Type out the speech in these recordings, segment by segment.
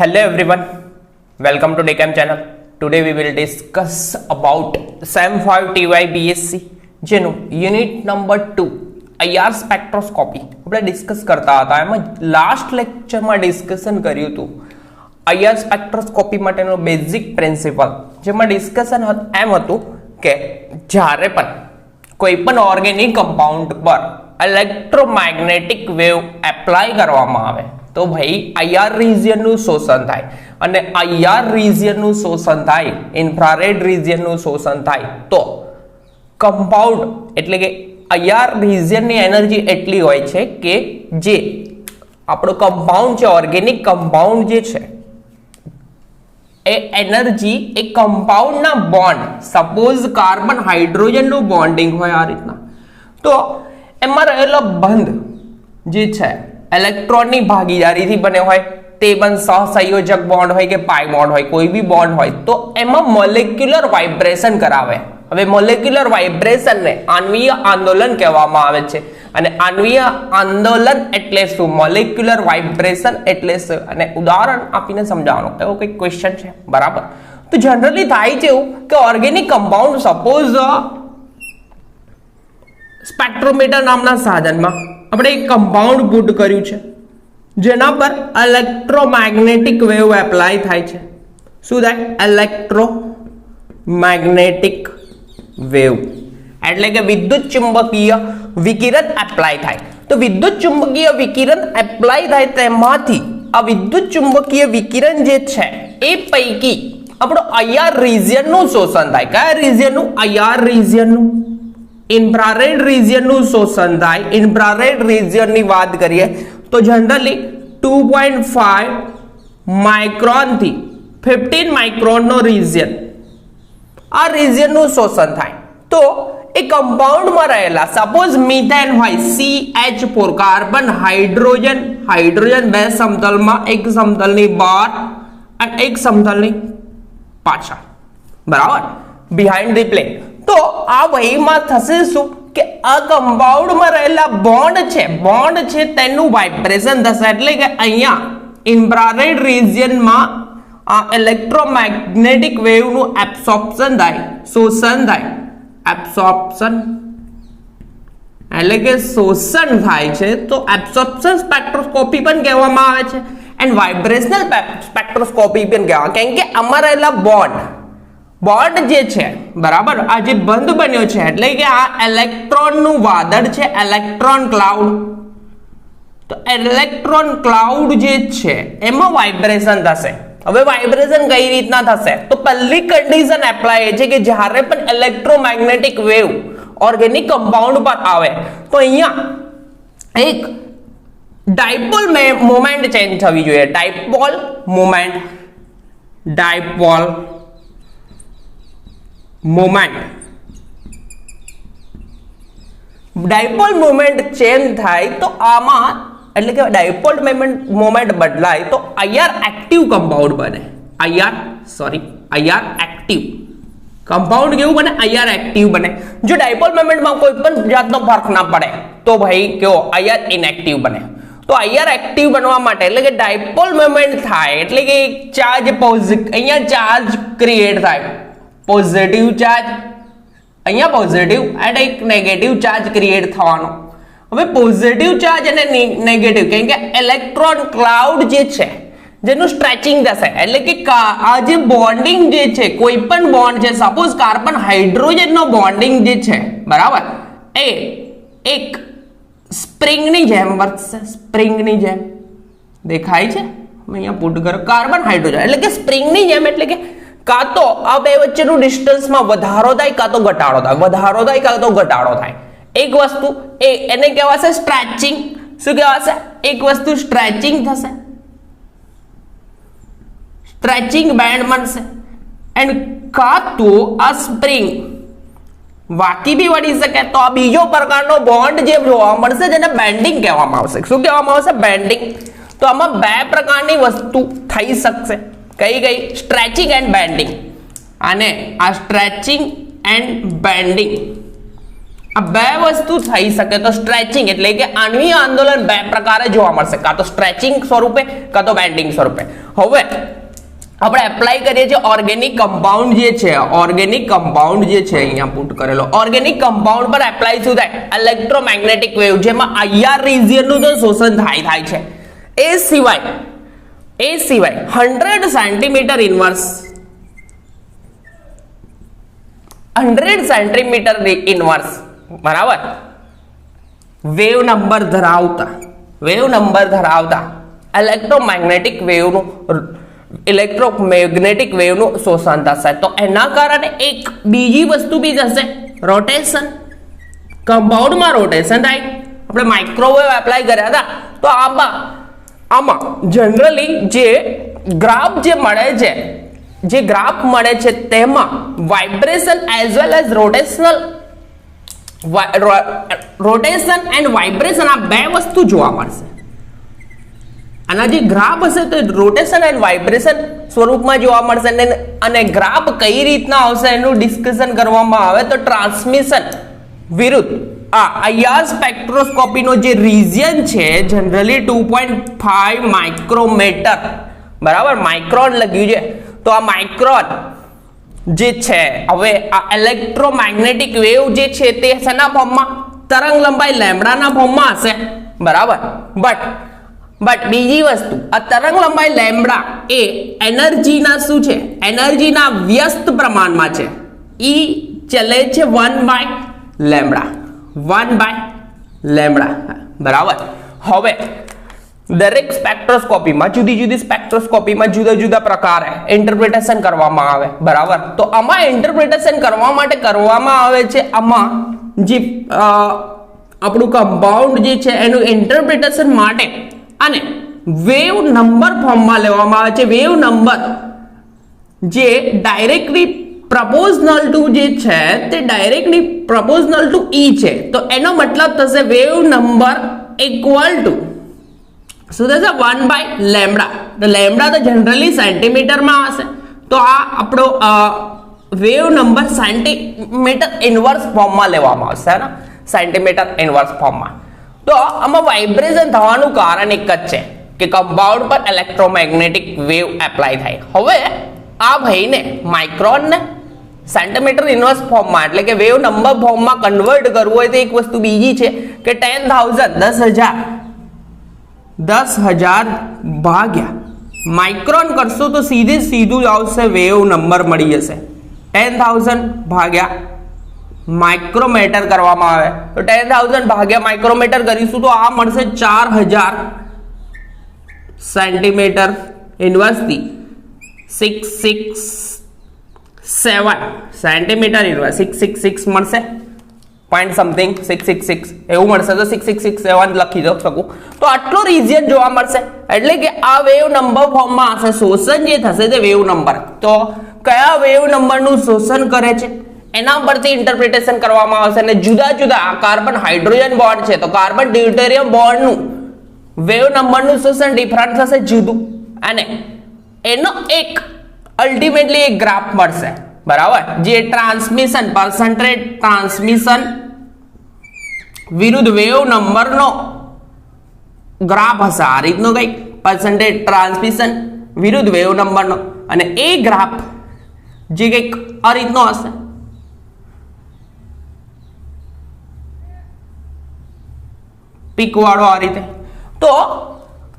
Hello everyone, welcome to Decam channel. Today we will discuss about SEM 5 TY BSc જેનું unit number 2 IR spectroscopy આપણે discuss કરતા હતા. એમાં last લેક્ચરમાં discussion કર્યું હતું IR સ્પેક્ટ્રોસ્કોપી માટેનો બેઝિક પ્રિન્સિપલ, જેમાં ડિસ્કશન એમ હતું કે જ્યારે પણ કોઈ પણ ઓર્ગેનિક કમ્પાઉન્ડ પર ઇલેક્ટ્રોમેગ્નેટિક વેવ એપ્લાય કરવામાં આવે તો ભાઈ IR રિજિયનનું શોષણ થાય, અને IR રિજિયનનું શોષણ થાય, ઇન્ફ્રારેડ રિજિયનનું શોષણ થાય તો કમ્પાઉન્ડ એટલે કે IR રિજિયનની એનર્જી એટલી હોય છે કે જે આપણો કમ્પાઉન્ડ છે, ઓર્ગેનિક કમ્પાઉન્ડ જે છે એ એનર્જી એ કમ્પાઉન્ડના બોન્ડ, સપોઝ કાર્બન હાઇડ્રોજનનું બોન્ડિંગ હોય આ રીતના, તો એમાં રહેલો બંધ જે છે ઇલેક્ટ્રોનની ભાગીદારીથી બને હોય, તે બંધ સહસંયોજક બોન્ડ હોય કે પાઈ બોન્ડ હોય, કોઈ બી બોન્ડ હોય તો એમાં મોલેક્યુલર વાઇબ્રેશન કરાવે. હવે મોલેક્યુલર વાઇબ્રેશનને આણ્વીય આંદોલન કહેવામાં આવે છે. અને આણ્વીય આંદોલન એટલે શું, મોલેક્યુલર વાઇબ્રેશન એટલે શું, અને ઉદાહરણ આપીને સમજાવવાનું એવો કંઈક ક્વેશ્ચન છે, બરાબર? તો જનરલી થાય છે એવું કે ઓર્ગેનિક કમ્પાઉન્ડ, સપોઝ સ્પેક્ટ્રોમીટર નામના સાધનમાં આપણે એક કમ્પાઉન્ડ પુટ કર્યું છે જેના પર ઇલેક્ટ્રોમેગ્નેટિક વેવ એપ્લાય થાય છે. શું થાય? ઇલેક્ટ્રોમેગ્નેટિક વેવ એટલે કે વિદ્યુત ચુંબકીય વિકિરણ એપ્લાય થાય. તો વિદ્યુત ચુંબકીય વિકિરણ એપ્લાય થાય, તેમાંથી આ વિદ્યુત ચુંબકીય વિકિરણ જે છે એ પૈકી આપણો IR રિજિયનનું શોષણ થાય. કયા રિજિયનનું? IR રિજિયનનું. ઇન્ફ્રારેડ રિજિયનનું શોષણ થાય. ઇન્ફ્રારેડ રિજિયનની વાત કરીએ તો જનરલી 2.5 માઇક્રોન થી 15 માઇક્રોનનો રિજિયન, આ રિજિયનનું શોષણ થાય. તો એ કમ્પાઉન્ડમાં રહેલા, સપોઝ મિથેન હોય, CH4 કાર્બન હાઇડ્રોજન, હાઇડ્રોજન બે સમતલમાં, એક સમતલની બહાર અને એક સમતલની પાછળ, બરાબર, બિહાઇન્ડ ધી પ્લેન. તો આ વહીમાં થશે શું કે આ કમ્પાઉન્ડમાં રહેલા બોન્ડ છે તેનું વાઇબ્રેશન થશે. એટલે કે અહીંયા ઇન્ફ્રારેડ રિજિયનમાં આ ઇલેક્ટ્રોમેગ્નેટિક વેવનું એબ્સોર્પ્શન થાય, શોષણ થાય. એબ્સોર્પ્શન એટલે કે શોષણ થાય છે, તો એબ્સોર્પ્શન સ્પેક્ટ્રોસ્કોપી પણ કહેવામાં આવે છે એન્ડ વાઇબ્રેશનલ સ્પેક્ટ્રોસ્કોપી પણ કહેવાય. કેમ કે આમાં રહેલા બોન્ડ જે છે, બરાબર, આ જે બંધ બન્યો છે એટલે કે આ ઇલેક્ટ્રોનનું વાદળ છે, ઇલેક્ટ્રોન ક્લાઉડ. તો ઇલેક્ટ્રોન ક્લાઉડ જે છે એમાં વાઇબ્રેશન થશે. હવે વાઇબ્રેશન કઈ રીતના થશે? તો પહેલી કન્ડિશન એપ્લાય છે કે જ્યારે પણ ઇલેક્ટ્રોમેગ્નેટિક વેવ ઓર્ગેનિક કમ્પાઉન્ડ પર આવે તો અહીંયા એક ડાયપોલ મોમેન્ટ ચેન્જ થવી જોઈએ. ડાયપોલ મોમેન્ટ ચેન્જ થાય તો આમાં એટલે કે ડાયપોલ મોમેન્ટ બદલાય તો IR એક્ટિવ કમ્પાઉન્ડ બને. IR એક્ટિવ કમ્પાઉન્ડ કેવું બને? IR એક્ટિવ બને. જો ડાયપોલ મોમેન્ટમાં કોઈ પણ જાતનો ફરક ના પડે તો ભાઈ કેવો? IR ઇનએક્ટિવ બને. તો IR એક્ટિવ બનવા માટે એટલે કે ડાયપોલ મોમેન્ટ થાય એટલે કે એક ચાર્જ અહીંયા ચાર્જ ક્રિએટ થાય, પોઝિટિવ ચાર્જ, અહીંયા પોઝિટિવ અને એક નેગેટિવ ચાર્જ ક્રિએટ થવાનો. હવે પોઝિટિવ ચાર્જ અને નેગેટિવ, કેમ કે ઇલેક્ટ્રોન ક્લાઉડ જે છે જેનું સ્ટ્રેચિંગ થશે એટલે કે આ જે બોન્ડિંગ જે છે, કોઈ પણ બોન્ડ છે, સપોઝ કાર્બન હાઇડ્રોજનનો બોન્ડિંગ જે છે, બરાબર, એ એક સ્પ્રિંગની જેમ વર્તશે. સ્પ્રિંગની જેમ દેખાય છે અહીંયા પુટ કરો, કાર્બન હાઇડ્રોજન એટલે કે સ્પ્રિંગની જેમ, એટલે કે કાં તો આ બે વચ્ચેનું ડિસ્ટન્સમાં વધારો થાય કાં તો ઘટાડો થાય, વધારો થાય કાં તો ઘટાડો થાય. એક વસ્તુ એને કહેવાશે સ્ટ્રેચિંગ. શું કહેવાશે? એક વસ્તુ સ્ટ્રેચિંગ થશે, સ્ટ્રેચિંગ બેન્ડ બનશે. એન્ડ કાં તો આ સ્પ્રિંગ વાકી બી વળી શકે, તો આ બીજો પ્રકારનો બોન્ડ જે જોવા મળશે જેને બેન્ડિંગ કહેવામાં આવશે. શું કહેવામાં આવશે? બેન્ડિંગ. તો આમાં બે પ્રકારની વસ્તુ થઈ શકશે. કઈ? Stretching and bending. અને આ સ્ટ્રેચિંગ એન્ડ બેન્ડિંગ આ બે વસ્તુ થઈ શકે. તો સ્ટ્રેચિંગ એટલે કે આણ્વીય આંદોલન બે પ્રકારે જોવા મળશે, કાં તો સ્ટ્રેચિંગ સ્વરૂપે કાં તો બેન્ડિંગ સ્વરૂપે. હવે આપણે એપ્લાય કરીએ છીએ ઓર્ગેનિક કમ્પાઉન્ડ જે છે, ઓર્ગેનિક કમ્પાઉન્ડ જે છે અહીંયા પુટ કરેલો, ઓર્ગેનિક કમ્પાઉન્ડ પર એપ્લાય શું થાય? ઇલેક્ટ્રોમેગ્નેટિક વેવ, જેમાં IR રિજિયનનું તો શોષણ થાય છે. એ સિવાય 100 સેન્ટીમીટર ઇનવર્સ 100 સેન્ટીમીટર ઇનવર્સ બરાબર વેવ નંબર ધરાવતા ઇલેક્ટ્રોમેગ્નેટિક વેવનું શોષણ થશે. તો એના કારણે એક બીજી વસ્તુ બી થશે, રોટેશન. કમ્પાઉન્ડમાં રોટેશન થાય. આપણે માઇક્રોવેવ એપ્લાય કર્યા હતા, તો આમાં જનરલી જે ગ્રાફ મળે છે તેમાં vibration as well as rotation and vibration આ બે વસ્તુ જોવા મળશે. આના જે ગ્રાફ હશે તો રોટેશન એન્ડ વાઇબ્રેશન સ્વરૂપમાં જોવા મળશે. અને ગ્રાફ કઈ રીતના આવશે એનું ડિસ્કશન કરવામાં આવે તો ટ્રાન્સમિશન વિરુદ્ધ IR સ્પેક્ટ્રોસ્કોપીનો જે રિજિયન છે જનરલી 2.5 માઇક્રોમીટર બરાબર, માઇક્રોન લખ્યું છે. તો આ માઇક્રોન જે છે, હવે આ ઇલેક્ટ્રોમેગ્નેટિક વેવ જે છે તે શેના ફોર્મમાં? તરંગ લંબાઈ લેમ્બડાના ફોર્મમાં હશે બરાબર. બટ બીજી વસ્તુ, આ તરંગ લંબાઈ લેમ્બડા એ એનર્જીના શું છે? એનર્જીના વ્યસ્ત પ્રમાણમાં છે. ઈ ચલે છે 1/λ બરાબર. હવે દરેક સ્પેક્ટ્રોસ્કોપીમાં જુદી સ્પેક્ટ્રોસ્કોપીમાં જુદા પ્રકારે ઇન્ટરપ્રિટેશન કરવામાં આવે બરાબર. તો આમાં ઇન્ટરપ્રિટેશન કરવા માટે કરવામાં આવે છે, આમાં જે આપણું કમ્પાઉન્ડ જે છે એનું ઇન્ટરપ્રિટેશન માટે અને વેવ નંબર ફોર્મમાં લેવામાં આવે છે. વેવ નંબર જે ડાયરેક્ટલી પ્રપોઝનલ ટુ જે છે તે ડાયરેક્ટલી પ્રપોઝનલ ટુ ઈ છે. તો એનો મતલબ થશે વેવ નંબર ઇક્વલ ટુ શું થશે? 1/λ. તો લેમ્બડા તો જનરલી સેન્ટીમીટરમાં હશે, તો આ આપણો વેવ નંબર સેન્ટીમીટર ઇનવર્સ ફોર્મમાં લેવામાં આવશે ને, સેન્ટીમીટર ઇનવર્સ ફોર્મમાં. તો આમાં વાઇબ્રેશન થવાનું કારણ એક જ છે કે કમ્પાઉન્ડ પર ઇલેક્ટ્રોમેગ્નેટિક વેવ એપ્લાય થાય. હવે આ ભાઈને માઇક્રોનને સેન્ટીમીટર ઇનવર્સ ફોર્મમાં એટલે કે વેવ નંબર ફોર્મમાં કન્વર્ટ કરવું હોય તો એક વસ્તુ બીજી છે કે 10,000 ભાગ્યા માઇક્રોન કરશો તો સીધું આવશે વેવ નંબર મળી જશે. 10,000 ભાગ્યા માઇક્રોમીટર કરવામાં આવે તો 10,000 ભાગ્યા માઇક્રોમીટર કરીશું તો આ મળશે 4,000 સેન્ટીમીટર ઇનવર્સથી 667 સેન્ટીમીટર ઇનવર્સ 666 મળશે, પોઈન્ટ સમથિંગ 666 એવું મળશે. તો 6667 લખી શકું. તો આટલો રિજિયન જોવા મળશે એટલે કે આ વેવ નંબર ફોર્મમાં હશે. શોષણ જે થશે તે વેવ નંબર, તો કયા વેવ નંબરનું શોષણ કરે છે એના પરથી ઇન્ટરપ્રિટેશન કરવામાં આવશે. અને જુદા કાર્બન હાઇડ્રોજન બોન્ડ છે તો કાર્બન ડ્યુટેરિયમ બોન્ડનું વેવ નંબરનું શોષણ ડિફરન્ટ થશે, જુદું. અને એનો એક અલ્ટિમેટલી એક ગ્રાફ મળશે બરાબર, જે ટ્રાન્સમિશન પર્સન્ટેજ ટ્રાન્સમિશન વિરુદ્ધ વેવ નંબરનો ગ્રાફ હશે. આ રીતનો કંઈક પર્સન્ટેજ ટ્રાન્સમિશન વિરુદ્ધ વેવ નંબરનો, અને એ ગ્રાફ જે કંઈક આ રીતનો હશે. પીક વાળો આ રીતે. તો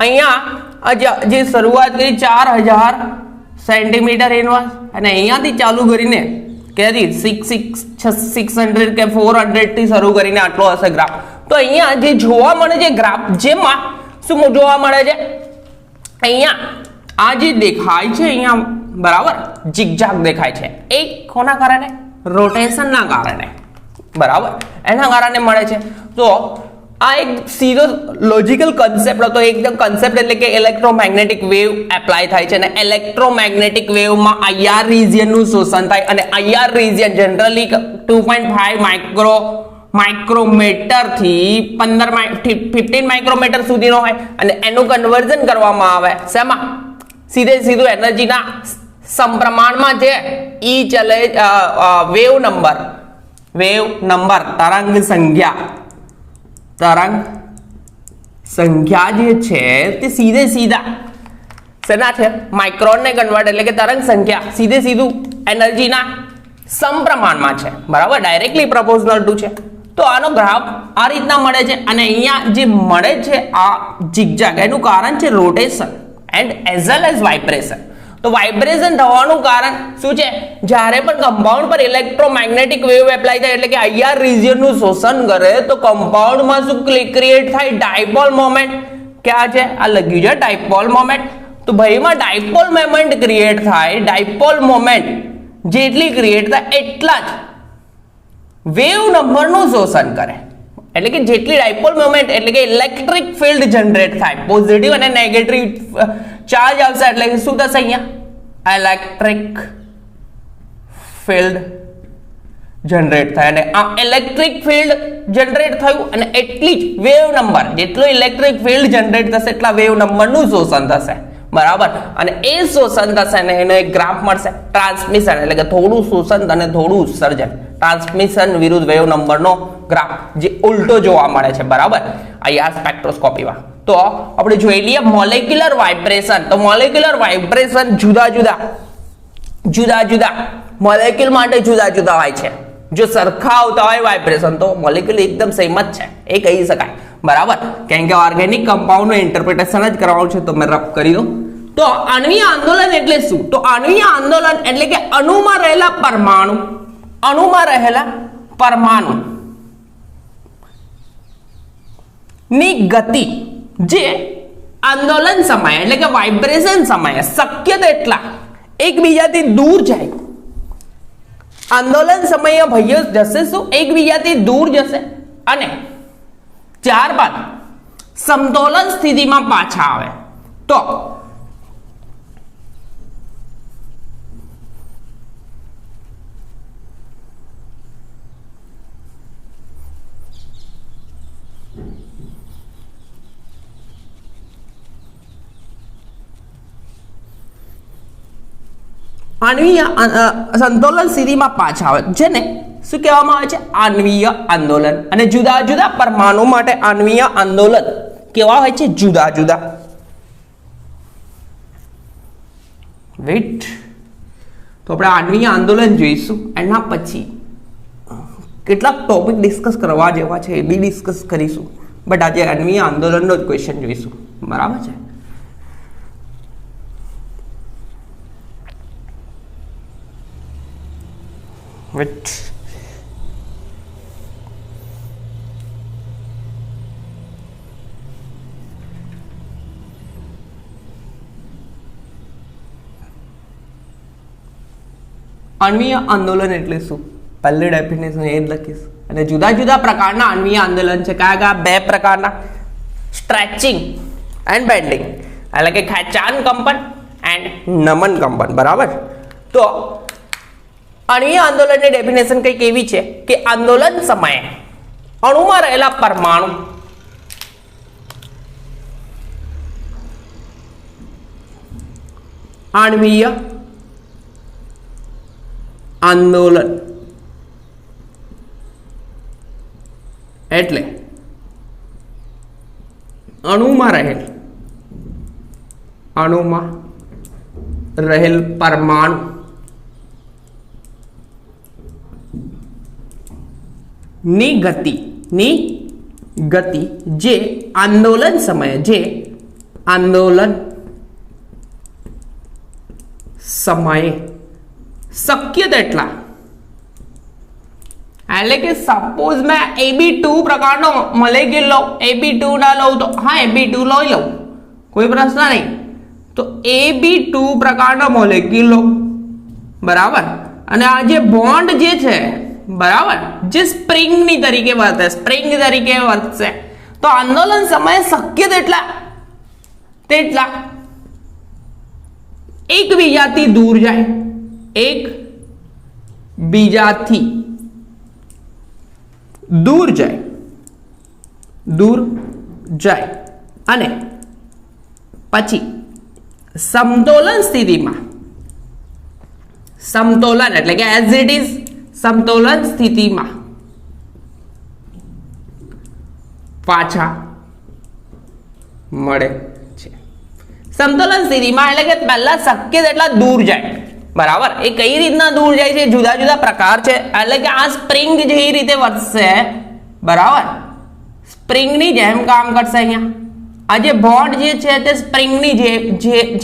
અહીંયા જે શરૂઆત કરી 4,000 સેન્ટીમીટર ઇનવર્સ અને અહીંયાથી ચાલુ કરીને ક્યાંથી 600 કે 400 થી શરૂ કરીને આટલો હશે ગ્રાફ. તો અહીંયા જે જોવા મળે છે ગ્રાફ, જેમાં શું જોવા મળે છે? અહીંયા આ જે દેખાય છે અહીંયા બરાબર ઝિગઝાગ દેખાય છે, એ કોના કારણે? રોટેશનના કારણે બરાબર, એના કારણે મળે છે. તો આ એક સીધો લોજિકલ કન્સેપ્ટ હતો, એકદમ કન્સેપ્ટ એટલે કે ઇલેક્ટ્રોમેગ્નેટિક વેવ એપ્લાય થાય છે અને ઇલેક્ટ્રોમેગ્નેટિક વેવમાં IR રિજિયનનું શોષણ થાય. અને IR રિજિયન જનરલી 2.5 માઇક્રોમીટર થી 15 માઇક્રોમીટર સુધીનો હોય અને એનું કન્વર્ઝન કરવામાં આવે શેમાં? સીધું એનર્જીના સમપ્રમાણમાં જે ઈ ચલે વેવ નંબર તરંગ સંખ્યા જે છે તે સીધા શેના છે? માઇક્રોન ને કન્વર્ટ એટલે કે તરંગ સંખ્યા સીધે સીધું એનર્જીના સમપ્રમાણમાં છે, બરાબર, ડાયરેક્ટલી પ્રોપોર્શનલ ટુ છે. તો આનો ગ્રાફ આ રીતના મળે છે અને અહીંયા જે મળે છે આ ઝિગઝેગ, એનું કારણ છે rotation and as well as vibration. તો વાઇબ્રેશન થવાનું કારણ શું છે? જ્યારે પણ કમ્પાઉન્ડ પર ઇલેક્ટ્રોમેગ્નેટિક વેવ એપ્લાય થાય એટલે કે આઈઆર રિજિયનનું શોષણ કરે તો કમ્પાઉન્ડમાં શું ક્રિએટ થાય? Dipole moment. ક્યાં છે? આ લખ્યું છે ડાયપોલ મોમેન્ટ. તો ભાઈમાં ડાયપોલ મોમેન્ટ ક્રિએટ થાય. ડાયપોલ મોમેન્ટ જેટલી ક્રિએટ થાય એટલા જ વેવ નંબરનું શોષણ કરે. એટલે કે જેટલી ડાયપોલ મોમેન્ટ એટલે કે ઇલેક્ટ્રિક ફિલ્ડ જનરેટ થાય, પોઝિટિવ અને નેગેટિવ ચાર્જ આવશે એટલે કે શું થશે? અહીંયા ઇલેક્ટ્રિક ફિલ્ડ જનરેટ થાય અને આ ઇલેક્ટ્રિક ફિલ્ડ જનરેટ થયું અને એટલી જ વેવ નંબર, જેટલો ઇલેક્ટ્રિક ફિલ્ડ જનરેટ થશે એટલા વેવ નંબરનું શોષણ થશે, બરાબર. અને એ શોષણ થશે ને એનો એક ગ્રાફ મળશે, ટ્રાન્સમિશન એટલે કે થોડું શોષણ અને થોડું ઉત્સર્જન, ટ્રાન્સમિશન વિરુદ્ધ વેવ નંબરનો ગ્રાફ જે ઉલટો જોવા મળે છે, બરાબર, અહીંયા સ્પેક્ટ્રોસ્કોપીમાં. તો આપણે જોઈ લઈએ મોલેક્યુલર વાઇબ્રેશન. તો મોલેક્યુલર વાઇબ્રેશન જુદા જુદા મોલેક્યુલ માટે જુદા જુદા હોય છે. જો સરખા આવતા હોય વાઇબ્રેશન તો મોલેક્યુલ એકદમ સેમ જ છે એ કહી શકાય, બરાબર, કારણ કે ઓર્ગેનિક કમ્પાઉન્ડનું ઇન્ટરપ્રિટેશન જ કરવાનું છે. તો મેં રફ કરી દઉં. તો આણ્વીય આંદોલન એટલે શું? તો આણ્વીય આંદોલન એટલે કે અણુમાં રહેલા પરમાણુ ની ગતિ જે આંદોલન સમયે એટલે કે વાઇબ્રેશન સમયે શક્ય તેટલા એકબીજાથી દૂર જાય. આંદોલન સમયે ભાઈઓ જશે શું? એકબીજાથી દૂર જશે અને ત્યારબાદ સમતોલન સ્થિતિમાં પાછા આવે. તો આણ્વીય સંતુલન સ્થિતિમાં પાછા આવે જેને શું કહેવામાં આવે છે? આણ્વીય આંદોલન. અને જુદા જુદા પરમાણુ માટે આણ્વીય આંદોલન કેવા હોય છે? જુદા જુદા. વેઇટ, તો આપણે આણ્વીય આંદોલન જોઈશું. એના પછી કેટલાક ટોપિક ડિસ્કસ કરવા જેવા છે એ બી ડિસ્કસ કરીશું, બટ આજે આણ્વીય આંદોલનનો જ ક્વેશ્ચન જોઈશું, બરાબર છે. Wait. આણ્વીય આંદોલન એટલે શું? પહેલી ડેફિનેશન એ જ લખીશ. અને જુદા જુદા પ્રકારના આણ્વીય આંદોલન છે. કયા? બે પ્રકારના, સ્ટ્રેચિંગ એન્ડ બેન્ડિંગ, એટલે કે ખેંચાણ કંપન એન્ડ નમન કંપન, બરાબર. તો આણ્વીય આંદોલનની ડેફિનેશન કંઈક એવી છે કે આંદોલન સમયે અણુમાં રહેલા પરમાણુ આણ્વીય આંદોલન એટલે અણુમાં રહેલ પરમાણુ ની ગતિ જે આંદોલન સમયે શક્ય તેટલા, એટલે કે સપોઝ મેં AB2 પ્રકારનો મોલેક્યુલ લઉં, AB2 ના લઉં તો હા AB2 લઈ લઉં, કોઈ પ્રશ્ન નહીં. તો AB2 પ્રકારનો મોલેક્યુલ લો, બરાબર, અને આ જે બોન્ડ જે છે, બરાબર, જે સ્પ્રિંગની તરીકે વર્તશે, તો આંદોલન સમયે શક્ય તેટલા એકબીજાથી દૂર જાય અને પછી સમતોલન એટલે કે એઝ ઇટ ઇઝ સમતોલન સ્થિતિમાં પાછા મળે છે. સમતોલન સ્થિતિમાં એટલે કે પહેલા શક્ય તેટલા દૂર જાય, બરાબર. એ કઈ રીતના દૂર જાય છે, જુદા જુદા પ્રકાર છે. એટલે કે આ સ્પ્રિંગ જે રીતે વધશે, બરાબર, સ્પ્રિંગની જેમ કામ કરશે. અહીંયા આ જે બોન્ડ જે છે તે સ્પ્રિંગની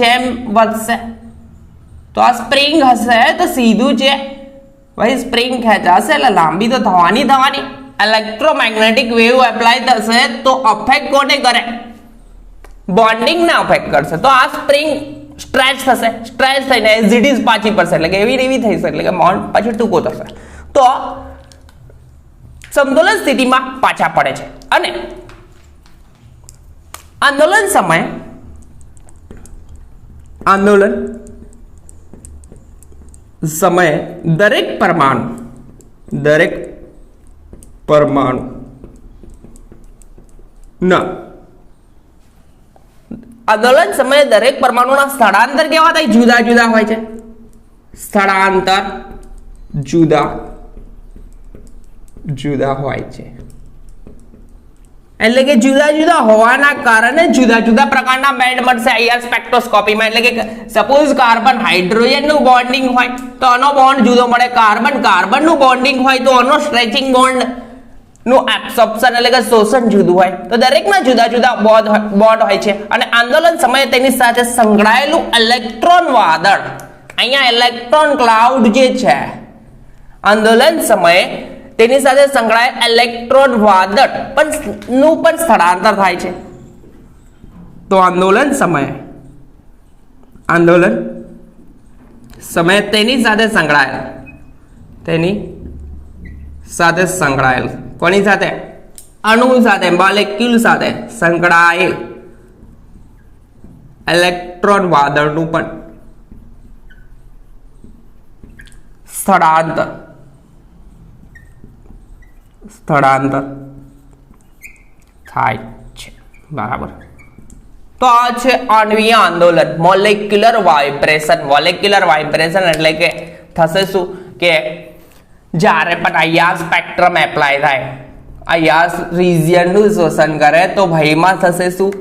જેમ વધશે. તો આ સ્પ્રિંગ હશે તો સીધું છે ભાઈ સ્પ્રિંગ ખેંચાશે એટલે લાંબી તો થવાની. ઇલેક્ટ્રોમેગ્નેટિક વેવ એપ્લાય થશે તો અફેક્ટ કોને કરે, બોન્ડિંગ ને અફેક્ટ કરશે. તો આ સ્પ્રિંગ સ્ટ્રેચ થશે, સ્ટ્રેચ થઈને એઝ ઇટ ઇઝ પાછી પડશે, એટલે કે એવી થશે, એટલે કે બોન્ડ પાછો ટૂંકો થશે. તો સમતોલન સ્થિતિમાં પાછા પડે છે. અને આંદોલન સમયે દરેક પરમાણુ આંદોલન સમયે દરેક પરમાણુના સ્થળાંતર કેવા થાય, જુદા જુદા હોય છે. સ્થળાંતર જુદા હોય છે, એટલે કે જુદા જુદા હોવાના કારણે જુદા જુદા પ્રકારના બેન્ડ મળશે અહીંયા સ્પેક્ટ્રોસ્કોપીમાં. એટલે કે સપોઝ કાર્બન હાઇડ્રોજન નું બોન્ડિંગ હોય તો આનો બોન્ડ જુદો મળે, કાર્બન નું બોન્ડિંગ હોય તો આનો સ્ટ્રેચિંગ બોન્ડ નું એબ્સોર્પ્શન એટલે કે શોષણ જુદું હોય. તો દરેકના જુદા જુદા બોન્ડ હોય છે. અને આંદોલન સમયે તેની સાથે સંકળાયેલું ઇલેક્ટ્રોન વાદળ, અહીંયા ઇલેક્ટ્રોન ક્લાઉડ જે છે, આંદોલન સમયે તેની સાથે સંકળાયેલ ઇલેક્ટ્રોન વાદળ નું પણ સ્થળાંતર થાય છે. તો આંદોલન સમયે તેની સાથે સંકળાયેલ કોની સાથે, અણુ સાથે, મોલેક્યુલ સાથે સંકળાયેલ ઇલેક્ટ્રોન વાદળનું પણ સ્થળાંતર થાય છે, બરાબર. તો આ છે આણ્વીય આંદોલન, મોલેક્યુલર વાઇબ્રેશન. એટલે કે થશે શું કે જ્યારે પણ અહીંયા સ્પેક્ટ્રમ એપ્લાય થાય, અહીંયા રિજિયન નું શોષણ કરે તો ભાઈમાં થશે શું,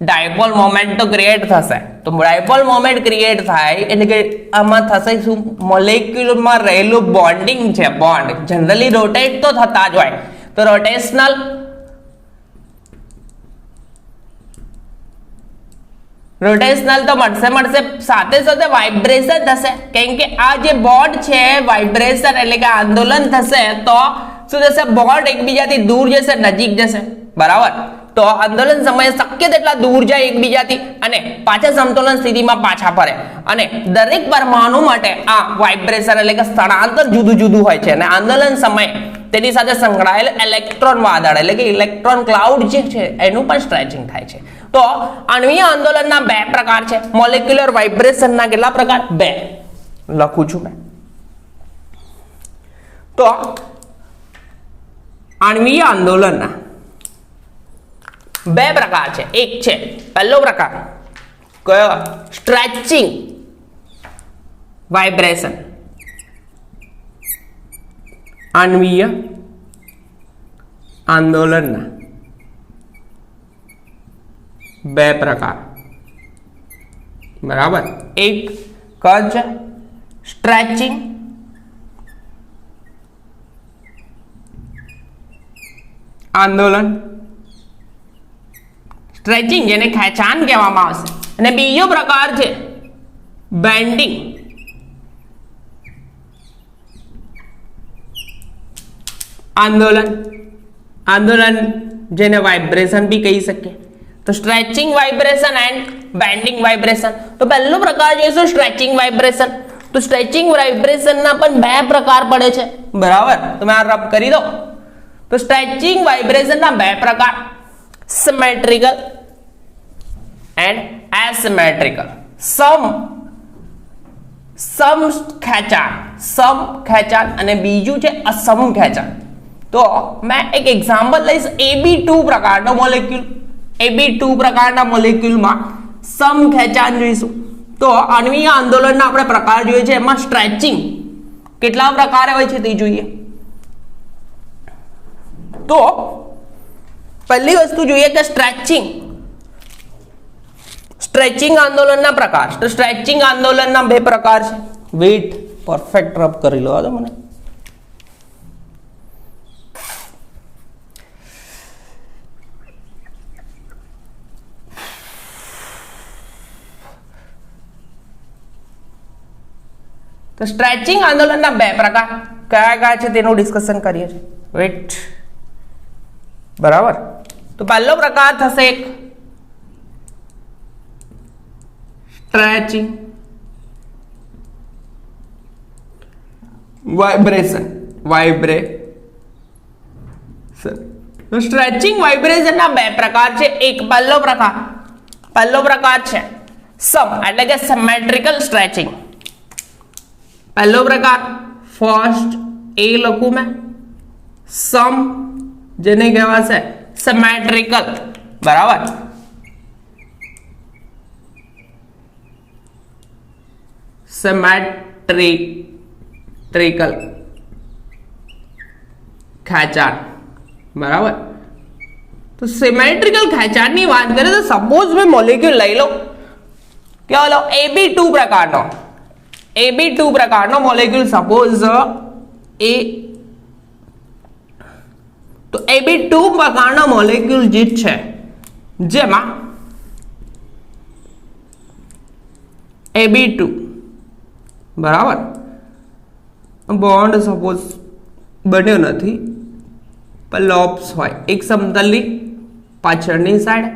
ડાયપોલ મોમેન્ટ તો ક્રિએટ થશે. તો ડાયપોલ મોમેન્ટ ક્રિએટ થાય એટલે કે આમાં થશે શું, મોલેક્યુલમાં રહેલું બોન્ડિંગ છે, બોન્ડ જનરલી રોટેટ તો થતા જ હોય. તો રોટેશનલ તો મળશે, સાથે વાઇબ્રેશન થશે. કેમ કે આ જે બોન્ડ છે વાઇબ્રેશન એટલે કે આંદોલન થશે તો શું થશે, બોન્ડ એકબીજાથી દૂર જશે, નજીક જશે, બરાબર. તો આંદોલન સમયે શક્ય તેટલા દૂર જાય એકબીજાથી અને પાછા સમતોલન સ્થિતિમાં પાછા ફરે. અને દરેક પરમાણુ માટે આ વાઇબ્રેશન એટલે કે સ્થળાંતર જુદું હોય છે. અને આંદોલન સમયે તેની સાથે સંકળાયેલ ઇલેક્ટ્રોન વાદળ એટલે કે ઇલેક્ટ્રોન ક્લાઉડ જે છે એનું પણ સ્ટ્રેચિંગ થાય છે. તો આણ્વીય આંદોલનના બે પ્રકાર છે. મોલેક્યુલર વાઇબ્રેશનના કેટલા પ્રકાર, બે લખું છું મેં. તો આણ્વીય આંદોલનના બે પ્રકાર છે. એક છે પહેલો પ્રકાર કયો, સ્ટ્રેચિંગ વાઇબ્રેશન. આણ્વીય આંદોલનના બે પ્રકાર, બરાબર. એક કયો છે, સ્ટ્રેચિંગ આંદોલન, સ્ટ્રેચિંગ જેને ખેંચાણ કહેવામાં આવશે. અને બીજો પ્રકાર છે બેન્ડિંગ આંદોલન જેને વાઇબ્રેશન બી કહી શકીએ. તો stretching vibration and bending vibration. તો પહેલો પ્રકાર જોઈશું સ્ટ્રેચિંગ વાઇબ્રેશન. તો સ્ટ્રેચિંગ વાઇબ્રેશનના પણ બે પ્રકાર પડે છે, બરાબર. તમે આ રબ કરી દો. તો સ્ટ્રેચિંગ વાઇબ્રેશનના બે પ્રકાર, સિમેટ્રિકલ એન્ડ એસિમેટ્રિકલ. સમ ખેંચાણ અને બીજું છે અસમ ખેંચાણ. તો મેં એક એક્ઝામ્પલ લઈશ. AB2 પ્રકારના મોલેક્યુલમાં સમ ખેંચાણ જોઈશું. તો આણ્વીય આંદોલનના આપણે પ્રકાર જોઈએ છે. એમાં સ્ટ્રેચિંગ કેટલા પ્રકારે હોય છે તે જોઈએ. તો પહેલી વસ્તુ જોઈએ કે સ્ટ્રેચિંગ સ્ટ્રેચિંગ આંદોલનના પ્રકાર. તો સ્ટ્રેચિંગ આંદોલનના બે પ્રકાર છે. વેઇટ પરફેક્ટ રબ કરી લો તો મને. તો સ્ટ્રેચિંગ આંદોલનના બે પ્રકાર કયા કયા છે તેનું ડિસ્કશન કરીએ છીએ. વેઇટ બરાબર. તો પહેલો પ્રકાર થશે એક સ્ટ્રેચિંગ વાઇબ્રેશન. તો સ્ટ્રેચિંગ વાઇબ્રેશનના બે પ્રકાર છે. એક પહેલો પ્રકાર છે સમ એટલે કે સિમેટ્રિકલ સ્ટ્રેચિંગ. પહેલો પ્રકાર ફર્સ્ટ એ લખું મેં સમ જેને કહેવાશે સિમેટ્રિકલ. બરાબર. સિમેટ્રિકલ ખેંચાણ. બરાબર. તો સિમેટ્રિકલ ખેંચાણની વાત કરીએ તો સપોઝ મેં મોલેક્યુલ લઈ લો કેવો લો AB2 પ્રકારનો મોલેક્યુલ સપોઝ એ તો AB2 પ્રકારનો મોલેક્યુલ જે છે જેમાં AB2 બરાબર બોન્ડ સપોઝ બન્યો નથી પણ લોબ્સ હોય એક સમતલની પાછળની સાઈડ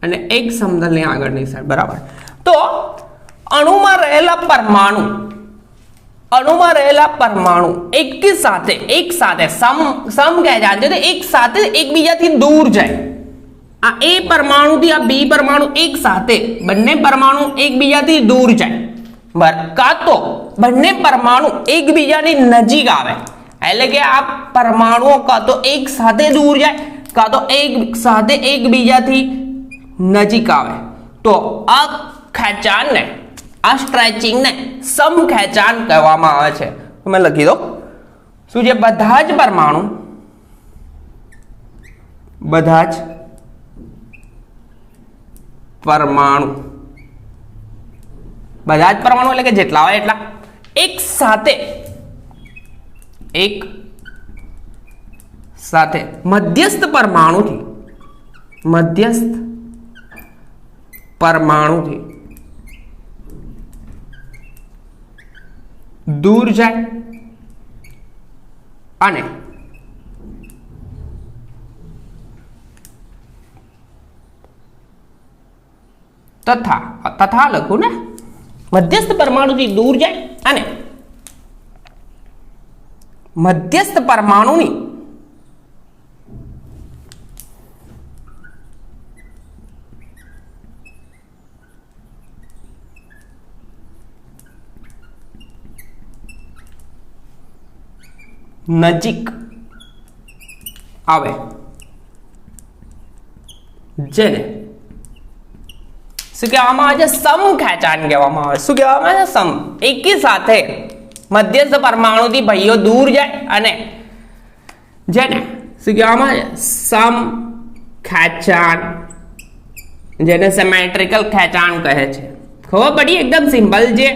અને એક સમતલની આગળની સાઈડ. બરાબર. તો અણુમાં રહેલા પરમાણુ એક સાથે સમ ખેંચાણ છે તો એક સાથે એકબીજાથી દૂર જાય. આ એ પરમાણુથી આ બી પરમાણુ એક સાથે બંને પરમાણુ એકબીજાથી દૂર જાય. કાં તો બંને પરમાણુ એકબીજાની નજીક આવે એટલે કે આ પરમાણુઓ કાં તો એક સાથે દૂર જાય કાં તો એક સાથે એકબીજાથી નજીક આવે. તો આ ખેંચાણને આ સ્ટ્રેચિંગને સમ ખેંચાણ કહેવામાં આવે છે. તમે લખી દો શું છે બધા જ પરમાણુ એટલે કે જેટલા હોય એટલા એક સાથે મધ્યસ્થ પરમાણુથી દૂર જાય અને તથા લખું ને મધ્યસ્થ પરમાણુથી દૂર જાય અને મધ્યસ્થ પરમાણુની નજીક આવે જેને શું કહેવામાં આવે છે સમ ખેંચાણ કહેવામાં આવે. શું કહેવામાં આવે છે સમ. એકી સાથે મધ્યસ્થ પરમાણુથી ભાઈઓ દૂર જાય અને જેને શું કહેવામાં આવે છે સમ ખેંચાણ જેને સિમેટ્રિકલ ખેંચાણ કહે છે. ખબર પડી એકદમ સિમ્પલ છે.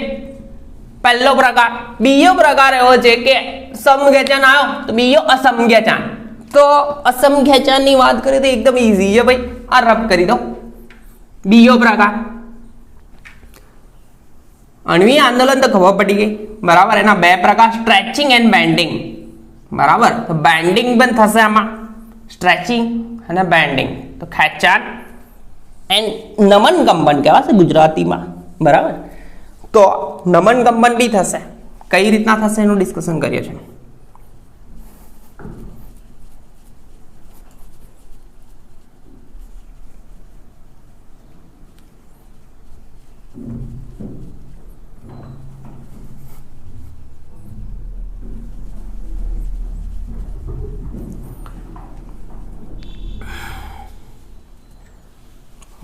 પહેલો પ્રકાર. બીજો પ્રકાર એવો છે કે સમ ખેંચાણ આવ્યો તો બીજો અસમ ખેંચાણ. તો અસમ ખેંચાણની વાત કરીએ તો એકદમ ઈઝી છે ભાઈ. આ રબ કરી દો. બીજો પ્રકાર અણ્વીય આંદોલન તો ખબર પડી ગઈ. બરાબર. એના બે પ્રકાર સ્ટ્રેચિંગ એન્ડ બેન્ડિંગ. બરાબર. તો બેન્ડિંગ પણ થશે આમાં સ્ટ્રેચિંગ અને બેન્ડિંગ. તો ખેંચાણ એન્ડ નમન કંપન કહેવાશે ગુજરાતીમાં. બરાબર. તો નમન કંપન બી થશે. કઈ રીતના થશે એનું ડિસ્કશન કરીએ છીએ.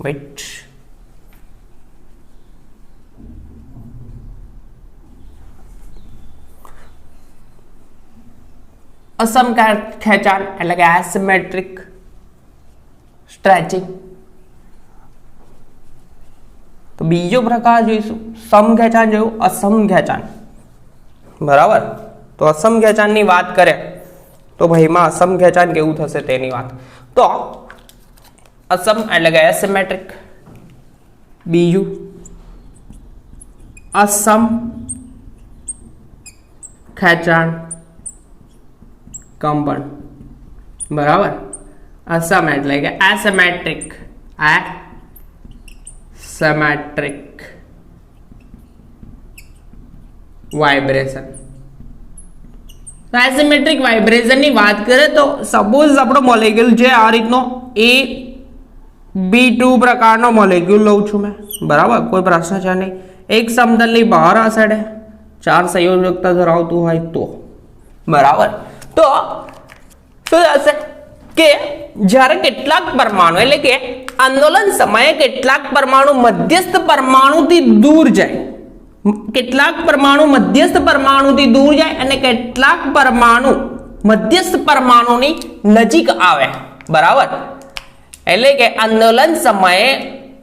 Wait. અસમ ખેંચાણ એટલે કે એસિમેટ્રિક સ્ટ્રેચિંગ બીજો પ્રકાર જોઈશું સમ ખેંચાણ જોયું, અસમ ખેંચાણ, બરાબર. તો અસમ ખેંચાણની વાત કરે તો ભાઈમાં અસમ ખેંચાણ કેવું થશે તેની વાત. તો અસમ એટલે કે એસિમેટ્રિક, બીજું અસમ ખેંચાણ કંપન, બરાબર. અસમ એટલે કે એસિમેટ્રિક, એસિમેટ્રિક વાઇબ્રેશન. તો એસિમેટ્રિક વાઇબ્રેશન ની વાત કરીએ તો સપોઝ આપણો મોલેક્યુલ છે આ રીતનો AB2 પ્રકારનો મોલેક્યુલ લઉં છું મેં, બરાબર. કોઈ પ્રશ્ન છે નહીં. એક સમતલની બહાર આ સાઈડે 4 સંયોજકતા ધરાવતું હોય તો, બરાબર. તો શું થશે કે જ્યારે કેટલાક પરમાણુ એટલે કે આંદોલન સમયે કેટલાક પરમાણુ મધ્યસ્થ પરમાણુથી દૂર જાય, કેટલાક પરમાણુ મધ્યસ્થ પરમાણુથી દૂર જાય અને કેટલાક પરમાણુ મધ્યસ્થ પરમાણુની નજીક આવે, બરાબર. એટલે કે આંદોલન સમયે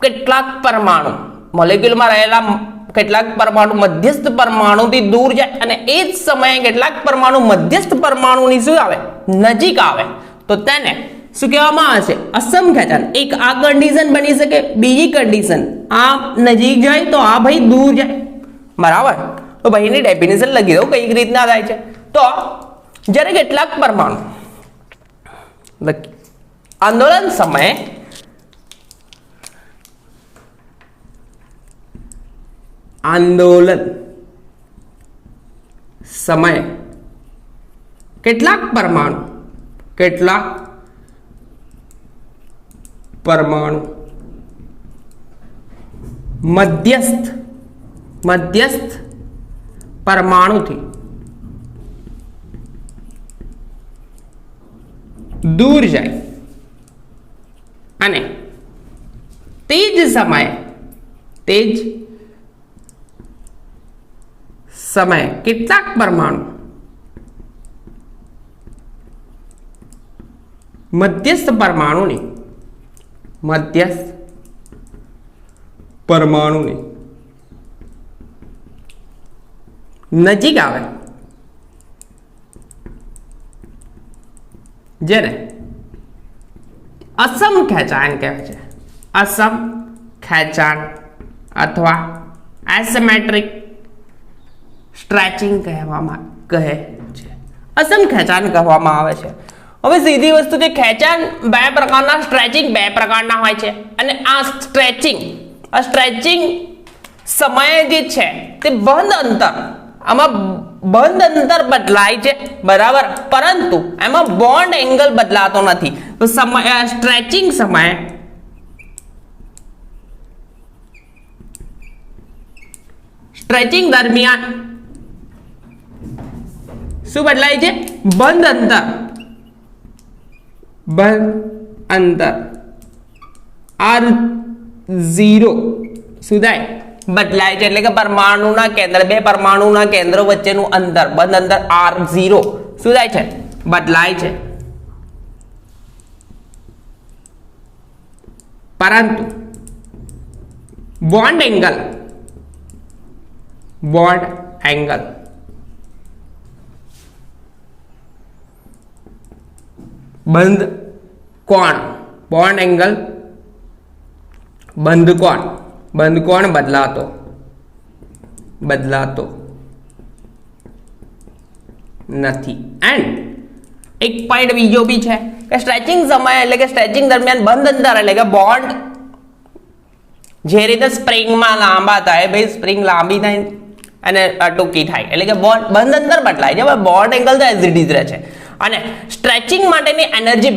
કેટલાક પરમાણુ મોલેક્યુલમાં રહેલા કેટલાક પરમાણુ મધ્યસ્થ પરમાણુથી દૂર જાય અને એ જ સમયે કેટલાક પરમાણુ મધ્યસ્થ પરમાણુની શું આવે, નજીક આવે, તો તેને શું કહેવામાં આવે છે, અસમ ખેંચાણ. એક આ કન્ડિશન બની શકે, બીજી કન્ડિશન આ નજીક જાય તો આ ભાઈ દૂર જાય, બરાબર. તો ભાઈની ડેફિનેશન લખી દઉં કઈ રીતના થાય છે. તો જ્યારે કેટલાક પરમાણુ આંદોલન સમયે કેટલાક પરમાણુ મધ્યસ્થ પરમાણુથી દૂર જાય અને તે જ સમયે કેટલાક પરમાણુ મધ્યસ્થ પરમાણુની નજીક આવે, જેને અસમ ખેંચાણ કહેવાય છે. અસમ ખેંચાણ અથવા એસિમેટ્રિક સ્ટ્રેચિંગ કહેવામાં કહે છે, અસમ ખેંચાણ કહેવામાં આવે છે. હવે સીધી વસ્તુ છે, ખેંચાણ બે પ્રકારના, સ્ટ્રેચિંગ બે પ્રકારના હોય છે. અને આ સ્ટ્રેચિંગ સમયે જે છે તે બંધ અંતર, આમાં બંધ અંતર બદલાય છે, બરાબર, પરંતુ એમાં બોન્ડ એંગલ બદલાતો નથી. તો સ્ટ્રેચિંગ સમયે સ્ટ્રેચિંગ દરમિયાન શું બદલાય છે, બંધ અંતર R0 સુધાય બદલાય છે. એટલે કે પરમાણુના કેન્દ્ર, બે પરમાણુના કેન્દ્રો વચ્ચેનું અંતર, બંધ અંતર R0 શું થાય છે, બદલાય છે. પરંતુ બોન્ડ એંગલ બંધ કોણ બદલાતો નથી. એન્ડ એક પોઈન્ટ બીજો બી છે કે સ્ટ્રેચિંગ સમય એટલે કે સ્ટ્રેચિંગ દરમિયાન બંધ અંતર એટલે કે બોન્ડ જે રીતે સ્પ્રિંગમાં લાંબા થાય, ભાઈ સ્પ્રિંગ લાંબી થાય અને ટૂંકી થાય એટલે કે બંધ અંતર બદલાય છે, બોન્ડ એંગલ તો એઝ ઇટ ઇઝ રહે છે. અને સ્ટ્રેચિંગ માટેની એનર્જી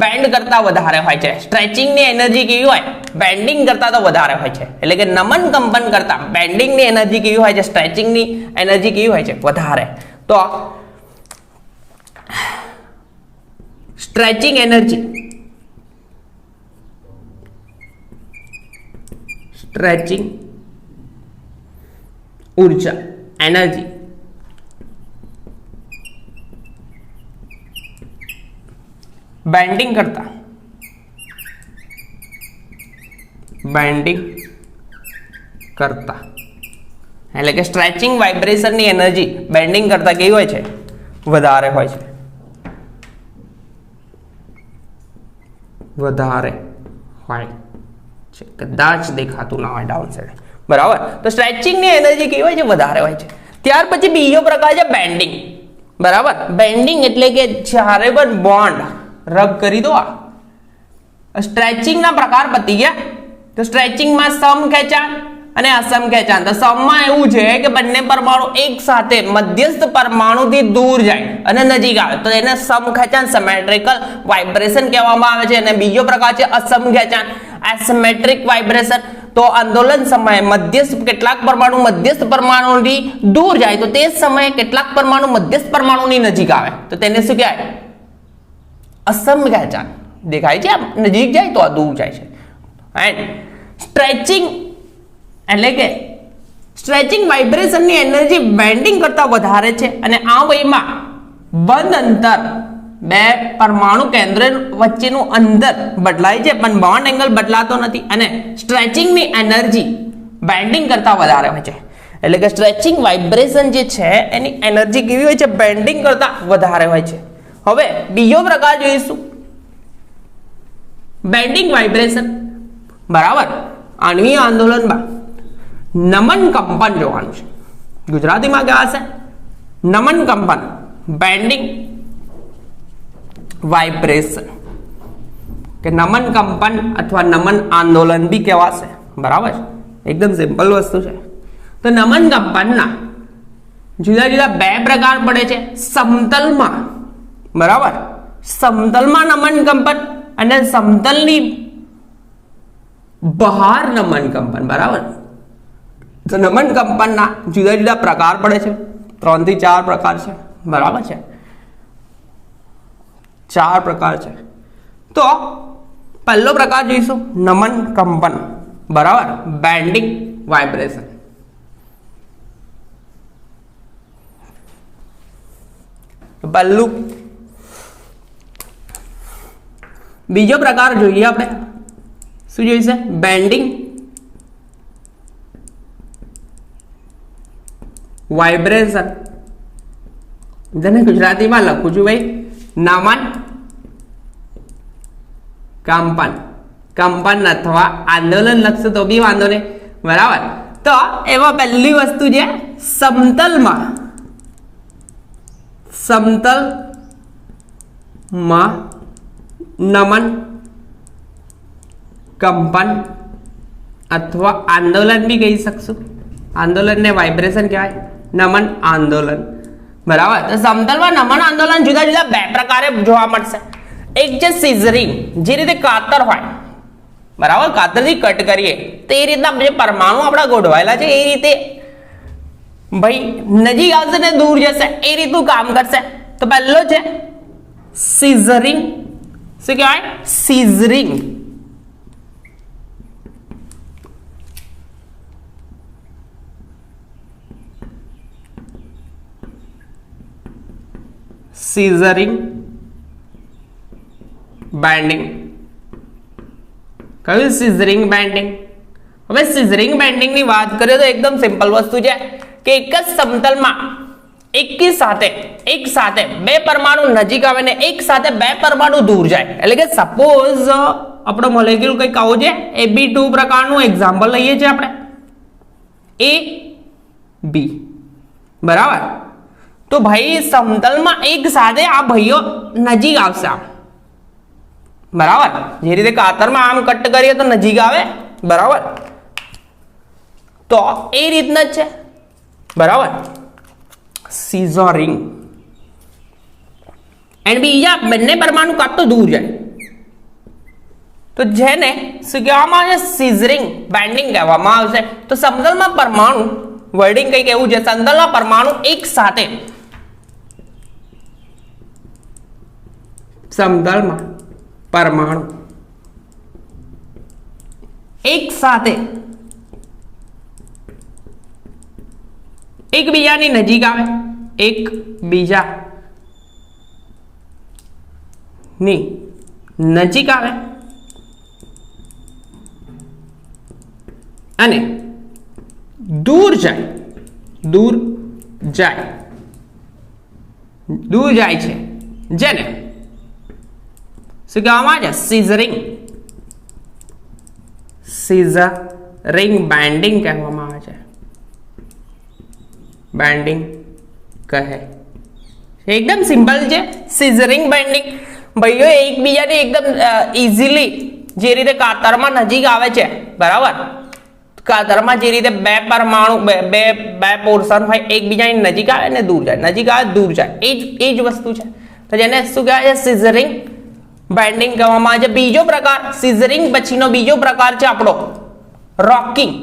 બેન્ડ કરતા વધારે હોય છે. સ્ટ્રેચિંગની એનર્જી કેવી હોય, બેન્ડિંગ કરતા તો વધારે હોય છે. એટલે કે નમન કંપન કરતા બેન્ડિંગની એનર્જી કેવી હોય છે, સ્ટ્રેચિંગની એનર્જી કેવી હોય છે, વધારે. તો સ્ટ્રેચિંગ એનર્જી, સ્ટ્રેચિંગ ઊર્જા, એનર્જી બેન્ડિંગ કરતા, એટલે કે સ્ટ્રેચિંગ વાઇબ્રેશનની એનર્જી બેન્ડિંગ કરતા કેવી હોય છે? વધારે હોય છે, વધારે હોય છે. કદાચ દેખાતું ના હોય ડાઉન સાઈડ, બરાબર. તો સ્ટ્રેચિંગની એનર્જી કેવી હોય છે? વધારે હોય છે. ત્યાર પછી બીજો પ્રકાર છે બેન્ડિંગ, બરાબર. બેન્ડિંગ એટલે કે જ્યારે પણ બોન્ડ રબ કરી દો, સ્ટ્રેચિંગના પ્રકાર પતી ગયા. તો સ્ટ્રેચિંગમાં સમ ખેંચાણ અને અસમ ખેંચાણ. તો સમમાં એવું છે કે બંને પરમાણુ એક સાથે મધ્યસ્થ પરમાણુથી દૂર જાય અને નજીક આવે તો એને સમ ખેંચાણ, સિમેટ્રિકલ વાઇબ્રેશન કહેવામાં આવે છે. અને બીજો પ્રકાર છે અસમ ખેંચાણ, એસિમેટ્રિક વાઇબ્રેશન. તો આંદોલન સમયે મધ્યસ્થ કેટલાક પરમાણુ મધ્યસ્થ પરમાણુથી દૂર જાય તો તે સમયે કેટલાક પરમાણુ મધ્યસ્થ પરમાણુની નજીક આવે તો તેને શું કહેવાય? અસમ ખેંચાણ. દેખાય છે? નજીક જાય તો આ દૂર જાય છે. એન્ડ સ્ટ્રેચિંગ એટલે કે સ્ટ્રેચિંગ વાઇબ્રેશનની એનર્જી બેન્ડિંગ કરતા વધારે છે અને આ વયમાં બંધ અંતર બે પરમાણુ કેન્દ્ર વચ્ચેનું અંતર બદલાય છે પણ બોન્ડ એંગલ બદલાતો નથી. અને સ્ટ્રેચિંગની એનર્જી બેન્ડિંગ કરતા વધારે હોય છે. એટલે કે સ્ટ્રેચિંગ વાઇબ્રેશન જે છે એની એનર્જી કેવી હોય છે? બેન્ડિંગ કરતા વધારે હોય છે. હવે બીજો પ્રકાર જોઈશું બેન્ડિંગ વાઇબ્રેશન, બરાબર. આણ્વીય આંદોલનમાં નમન કંપન જોવાનું છે. ગુજરાતીમાં કહેવા છે નમન કંપન, બેન્ડિંગ વાઇબ્રેશન કે નમન કંપન અથવા નમન આંદોલન બી કહેવાશે, બરાબર. એકદમ સિમ્પલ વસ્તુ છે. તો નમન કંપનના જુદા જુદા બે પ્રકાર પડે છે. સમતલમાં, બરાબર, સમતલમાં નમન કંપન અને સમતલની બહાર નમન કંપન, બરાબર. તો નમન કંપનના જુદા જુદા પ્રકાર પડે છે. 3 થી 4 પ્રકાર છે, બરાબર છે. 4 પ્રકાર છે. તો પહેલો પ્રકાર જોઈશું નમન કંપન, બરાબર, બેન્ડિંગ વાઇબ્રેશન. પહેલું. બીજો પ્રકાર જોઈએ આપણે, શું જોઈશે? Bending vibration. જેને ગુજરાતીમાં લખું છું ભાઈ નમન કંપન. કંપન અથવા આંદોલન લખશે તો બી વાંધો નહીં, બરાબર. તો એમાં પહેલી વસ્તુ છે સમતલમાં નમન કંપન અથવા આંદોલન બી કહી શકશું. આંદોલનને વાઇબ્રેશન કહેવાય, નમન આંદોલન, બરાબર. તો સમતલમાં નમન આંદોલન જુદા જુદા બે પ્રકારે જોવા મળશે. એક છે સિઝરિંગ, જે રીતે કાતર હોય, બરાબર, કાતરથી કટ કરીએ તો એ રીતના જે પરમાણુ આપણા ગોઠવાયેલા છે એ રીતે ભાઈ નજીક આવશે ને દૂર જશે એ રીતનું કામ કરશે. તો પહેલો છે સિઝરિંગ. શું કહેવાય? સિઝરિંગ. સિઝરિંગ બેન્ડિંગ. કયું? સિઝરિંગ બેન્ડિંગ. હવે સિઝરિંગ બેન્ડિંગ ની વાત કરીએ તો એકદમ સિમ્પલ વસ્તુ છે કે એક જ સમતલમાં એક સાથે બે પરમાણુ નજીક આવે ને એક સાથે બે પરમાણુ દૂર જાય. એટલે કે સપોઝ આપણો મોલેક્યુલ કંઈક આવો છે, AB2 પ્રકારનું એક્ઝામ્પલ લઈએ છીએ આપણે, AB, બરાબર. તો ભાઈ સમતલમાં એક સાથે આ ભાઈઓ નજીક આવશે, આમ, બરાબર. જે રીતે કાતરમાં આમ કટ કરીએ તો નજીક આવે, બરાબર. તો એ રીતના જ છે, બરાબર. સિઝરિંગ. એન્ડ બીજા બંને પરમાણુ કાં તો દૂર જાય તો જેને શું કહેવામાં આવે? સિઝરિંગ બેન્ડિંગ કહેવામાં આવશે. તો સમતલમાં પરમાણુ વર્ડિંગ કંઈક એવું છે, સમતલમાં પરમાણુ એક સાથે, સમતલમાં પરમાણુ એક સાથે એકબીજાની નજીક આવે, એકબીજાની નજીક આવે અને दूर जाए दूर जाए दूर जाए छे जेने શું કહેવામાં આવે છે સીઝરિંગ સીઝરિંગ બેન્ડિંગ કહેવામાં આવે છે બેન્ડિંગ કહે એકદમ સિમ્પલ છે સીઝરિંગ બેન્ડિંગ ભાઈઓ એકબીજાને એકદમ ઇઝીલી જે રીતે કાતરમાં નજીક આવે છે બરાબર કાતરમાં જે રીતે બે પરમાણુ બે પોર્શન હોય એકબીજાની નજીક આવે ને દૂર જાય નજીક આવે દૂર જાય એ જ વસ્તુ છે તો જેને શું કહેવાય છે સીઝરિંગ બેન્ડિંગ કહેવામાં આવે છે બીજો પ્રકાર સીઝરિંગ પછીનો બીજો પ્રકાર છે આપણો રોકિંગ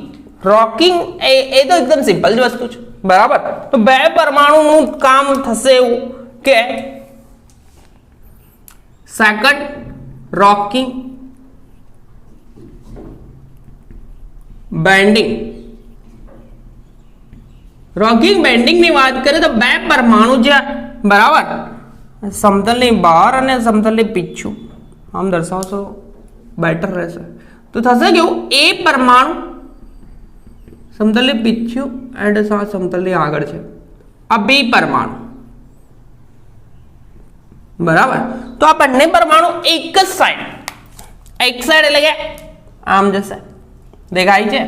રોકિંગ એ તો એકદમ સિમ્પલ જ વસ્તુ છે બરાબર તો બે પરમાણુનું કામ થશે એવું કે second rocking bending rocking bending ની વાત કરીએ તો બે પરમાણુ છે બરાબર સમતલની બહાર અને સમતલની પીછું આમ દર્શાવશો બેટર રહેશે તો થશે કેવું એ પરમાણુ સમતલની પીછું એન્ડ સમતલની આગળ છે આ બે પરમાણુ બરાબર તો આ બંને પરમાણુ એક જ સાઈડ એટલે કે આમ જશે દેખાય છે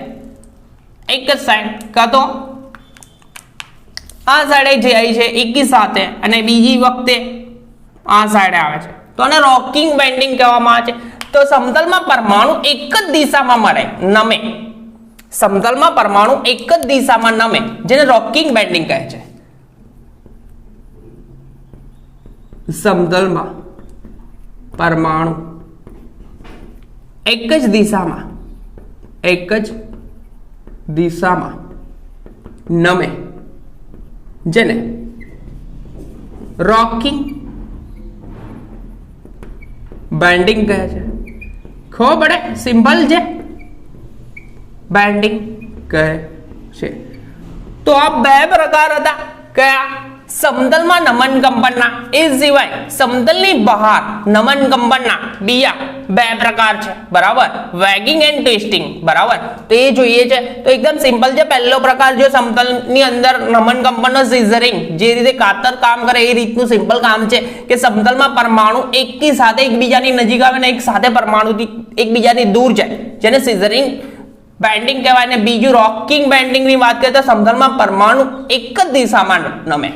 એક જ સાઈડ કાં તો આ સાઈડે જાય છે એકી સાથે અને બીજી વખતે આ સાઈડે આવે છે તો આને રોકિંગ બેન્ડિંગ કહેવામાં આવે છે તો સમતલમાં પરમાણુ એક જ દિશામાં મળે નમે સમતલમાં પરમાણુ એક જ દિશામાં નમે જેને રોકિંગ બેન્ડિંગ કહે છે સમતલમાં પરમાણુ એક જ દિશામાં નમે જેને રોકિંગ બેન્ડિંગ કહે છે ખબર પડે સિમ્પલ છે બેન્ડિંગ કહે છે તો આ બે પ્રકાર હતા કયા સમતલમાં નમન કંપનના એ સિવાય સમતલની બહાર નમન કંપનના બીજા બે પ્રકાર છે બરાબર વેગિંગ એન્ડ ટ્વિસ્ટિંગ બરાબર તો એ જોઈએ છે તો એકદમ સિમ્પલ છે પહેલો પ્રકાર જો સમતલની અંદર નમન કંપનનો સીઝરિંગ જે રીતે કાતર કામ કરે એ રીતનું સિમ્પલ કામ છે કે સમતલમાં પરમાણુ એકી સાથે એકબીજાની નજીક આવે ને એક સાથે પરમાણુથી એકબીજાની દૂર જાય જેને સીઝરિંગ બેન્ડિંગ કહેવાય ને બીજું રોકિંગ બેન્ડિંગ ની વાત કરીએ તો સમતલમાં પરમાણુ એક જ દિશામાં નમે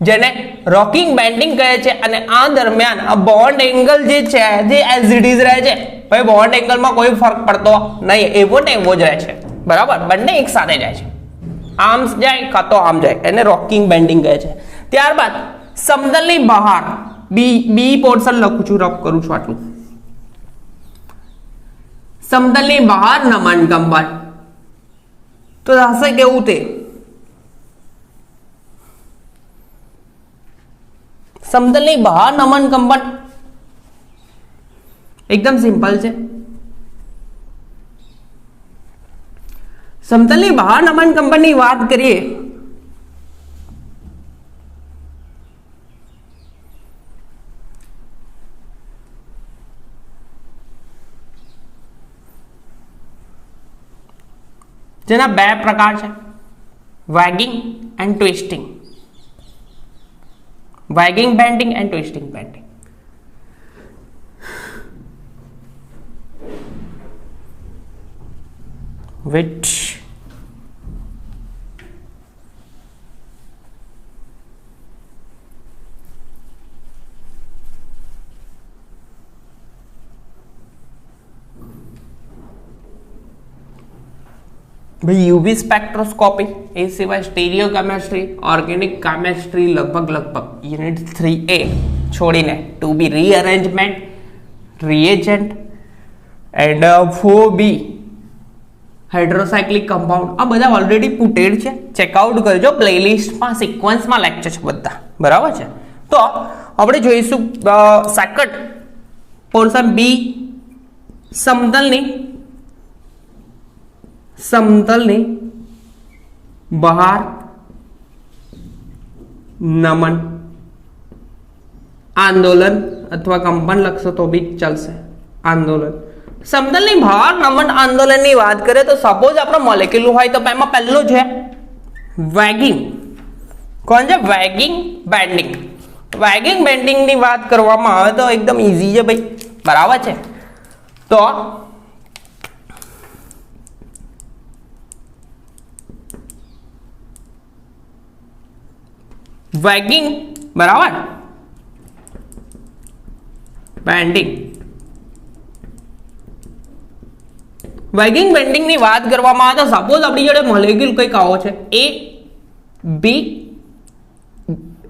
જેને રોકિંગ બેન્ડિંગ કહે છે અને આ દરમિયાન આ બોન્ડ એંગલ જે છે જે એઝ ઇટ ઇઝ રહે છે ભાઈ બોન્ડ એંગલમાં કોઈ ફરક પડતો નહીં એવો ને એવો જ રહે છે બરાબર બંને એક સાથે જાય છે આમ જાય કાં તો આમ જાય એને રોકિંગ બેન્ડિંગ કહે છે ત્યારબાદ સમતલની બહાર બી પોર્શન લખું છું રફ કરું છું આટલું સમતલની બહાર નમન કંપન તો થશે કેવું તે સમતલની બહાર નમન કંપન એકદમ સિમ્પલ છે સમતલની બહાર નમન કંપનની વાત કરીએ જેના બે પ્રકાર છે wagging and twisting wagging bending and twisting bending which भाई यूवी स्पेक्ट्रोस्कोपी એ સિવાય સ્ટીરિયો કેમેસ્ટ્રી ઓર્ગેનિક કેમેસ્ટ્રી લગભગ યુનિટ 3A છોડીને 2B rearrangement reagent and 4B hydrocyclic compound આ બધા ઓલરેડી પુટેડ છે ચેકઆઉટ કરજો પ્લેલિસ્ટમાં સિક્વન્સમાં લેક્ચર છે બધા બરાબર છે તો આપણે જોઈશું સેકન્ડ પોર્શન બી સમતલની બહાર નમન આંદોલન અથવા કંપન લખશો તો બી ચાલશે આંદોલન સમતલની બહાર નમન આંદોલનની વાત કરીએ તો સપોઝ આપણો મોલેક્યુલ હોય તો એમાં પહેલો છે વેગિંગ. કોણ છે? વેગિંગ બેન્ડિંગ. વેગિંગ બેન્ડિંગ ની વાત કરવામાં આવે તો એકદમ ઈઝી છે ભાઈ, બરાબર છે. તો વેગિંગ બરાબર, બેન્ડિંગ. વેગિંગ બેન્ડિંગ ની વાત કરવામાં આવે તો સપોઝ આપણી જોડે મોલેક્યુલ કંઈક આવો છે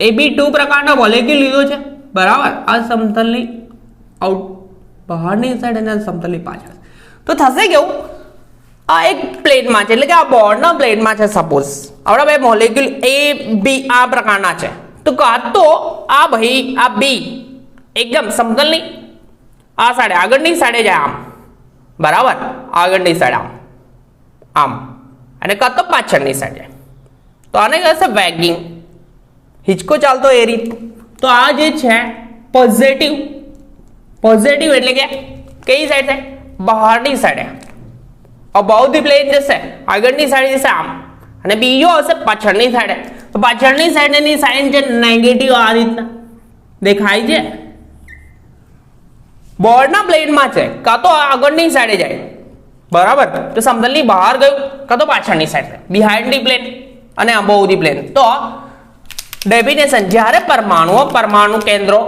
AB2 પ્રકારનો મોલેક્યુલ લીધો છે, બરાબર. આ સમતલની આઉટ બહારની સાઈડ અને સમતલની પાછળ. તો થશે કેવું, આ એક પ્લેનમાં છે, એટલે કે આ બોર્ડના પ્લેનમાં છે. સપોઝ આપણા બે મોલેક્યુલ AB આ પ્રકારના છે, તો કાં તો આ ભાઈ આ B એકદમ સમતલની આ સાઈડે આગળની સાઈડે જાય આમ, બરાબર, આગળની સાઈડ આમ અને કાં તો પાછળની સાઈડ જાય, તો આને કહેશે વેગિંગ. હિંચકો ચાલતો એ રીત. તો આ જે છે પોઝિટિવ. પોઝિટિવ એટલે કે કઈ સાઈડ છે? બહારની સાઈડે. અબાઉ ધી પ્લેન જશે, આગળની સાઈડ જશે આમ, અને બીજો હશે પાછળની સાઈડે. તો પાછળની સાઈડની સાઈન છે નેગેટિવ, આ રીતના દેખાય છે. બોર્ડના પ્લેનમાં છે, કાં તો આગળની સાઈડે જાય, બરાબર, તો સમતલની બહાર ગયું, કાં તો પાછળની સાઈડ બિહાઇન્ડ ધી પ્લેન અને અબાઉ ધી પ્લેન. તો ડેફિનેશન, જ્યારે પરમાણુઓ પરમાણુ કેન્દ્રો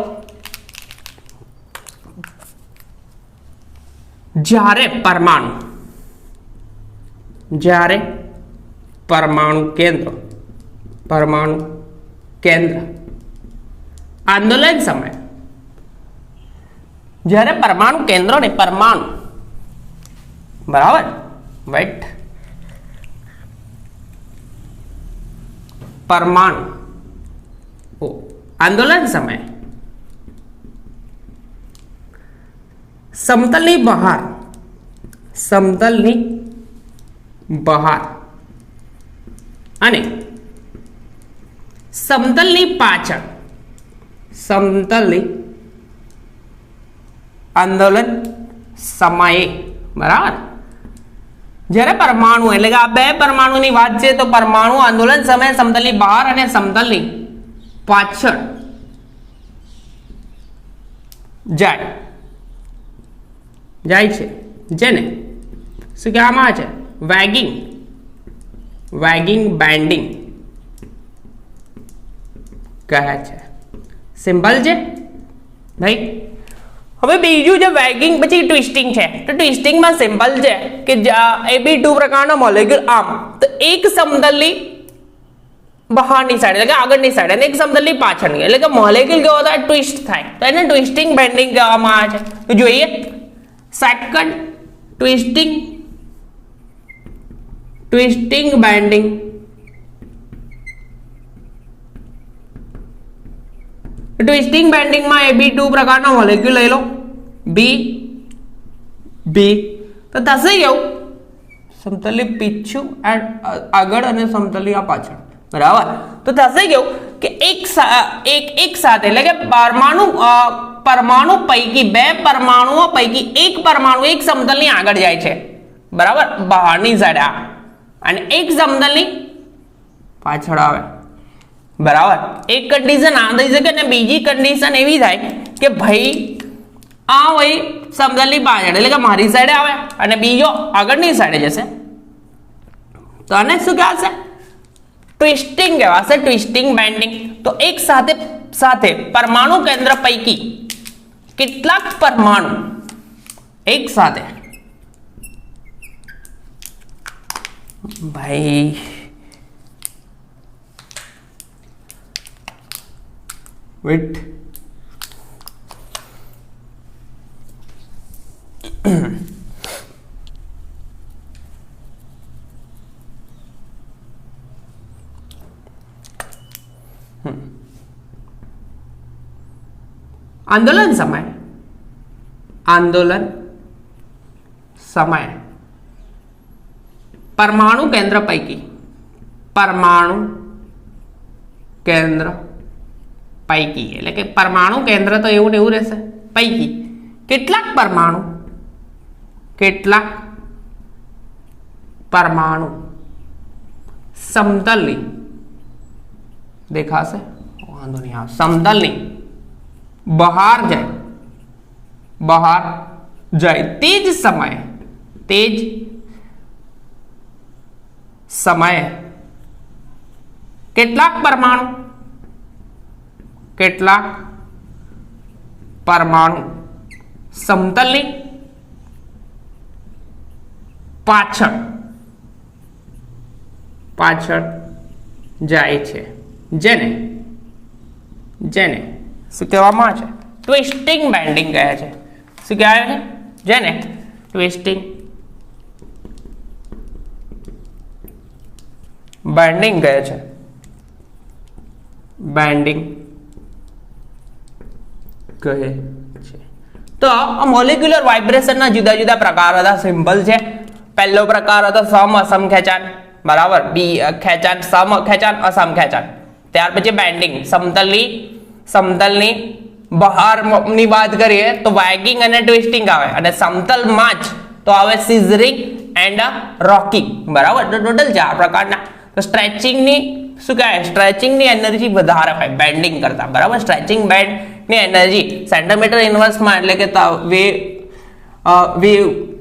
જ્યારે પરમાણુ કેન્દ્ર આંદોલન સમય, જ્યારે પરમાણુ કેન્દ્રો ને પરમાણુ, બરાબર, વેટ, પરમાણુ આંદોલન સમય સમતલની બહાર અને સમતલની પાછળ આંદોલન સમયે, બરાબર. જ્યારે પરમાણુ એટલે કે આ બે પરમાણુની વાત છે, તો પરમાણુ આંદોલન સમયે સમતલની બહાર અને સમતલની પાછળ જાય છે, જેને શું કહેવામાં આવે છે? વેગિંગ બેન્ડિંગ કહે છે. સિમ્પલ છે ભાઈ. હવે બીજું જે વેગિંગ પછી ટ્વિસ્ટિંગ છે, તો ટ્વિસ્ટિંગમાં સિમ્પલ છે કે AB2 પ્રકારનો મોલેક્યુલ આમ, તો એક સમતલની બહારની સાઈડ એટલે કે આગળની સાઈડ અને એક સમતલની પાછળની, એટલે કે મોલેક્યુલ કેવો થાય? ટ્વિસ્ટ થાય, તો એને ટ્વિસ્ટિંગ બેન્ડિંગ કહેવામાં આવે છે. તો જોઈએ સેકન્ડ ટ્વિસ્ટિંગ બેન્ડિંગ. ટ્વિસ્ટિંગ બેન્ડિંગમાં AB2 પ્રકારનો મોલેક્યુલ લઈ લો B, તો થશે કેવું? સમતલની પીછું આગળ અને સમતલની આ પાછળ, બરાબર. તો થશે કેવું કે એક સાથે એટલે કે પરમાણુ પૈકી બે પરમાણુઓ પૈકી એક પરમાણુ એક સમતલની આગળ જાય છે, બરાબર, બહારની સાઈડ આ, અને એક સમતલની પાછળ આવે, બરાબર. એક કન્ડિશન આ થઈ શકે અને બીજી કન્ડિશન એવી થાય કે ભાઈ આ હોય સમતલની પાછળ એટલે કે મારી સાઈડે આવે અને બીજો આગળની સાઈડે જશે, તો આને શું કહેવાશે? ટ્વિસ્ટિંગ કહેવાશે, ટ્વિસ્ટિંગ બેન્ડિંગ. તો એક સાથે પરમાણુ કેન્દ્ર પૈકી કેટલાક પરમાણુ એક સાથે, ભાઈ વેટ, આંદોલન સમય પરમાણુ કેન્દ્ર પૈકી એટલે કે પરમાણુ કેન્દ્ર તો એવું ને એવું રહેશે, પૈકી કેટલાક પરમાણુ કેટલાક પરમાણુ સમતલની દેખાશે વાંધો નહીં આવે સમતલની બહાર જાય તે જ સમયે કેટલાક પરમાણુ સમતલની પાછળ જાય છે જેને શું કહેવામાં આવે છે ટ્વિસ્ટિંગ બેન્ડિંગ કહે છે શું કહેવાય છે જેને ટ્વિસ્ટિંગ બેન્ડિંગ કહે છે બેન્ડિંગ કહે છે તો મોલિક્યુલર વાઇબ્રેશનના જુદા જુદા પ્રકાર હતા સિમ્પલ છે પહેલો પ્રકાર હતો સમ અસમ ખેંચાણ બરાબર બી ખેંચાણ સમ ખેંચાણ અસમ ખેંચાણ ત્યાર પછી બેન્ડિંગ સમતલની બહારની વાત કરીએ તો વેગિંગ અને ટ્વિસ્ટિંગ આવે અને સમતલમાં જ તો આવે સિઝરિંગ એન્ડ રોકિંગ બરાબર તો ટોટલ 4 પ્રકારના તો સ્ટ્રેચિંગની શું કહેવાય સ્ટ્રેચિંગની એનર્જી વધારે હોય બેન્ડિંગ કરતા બરાબર સ્ટ્રેચિંગ બેન્ડની એનર્જી સેન્ટીમીટર ઇન્વર્સમાં એટલે કે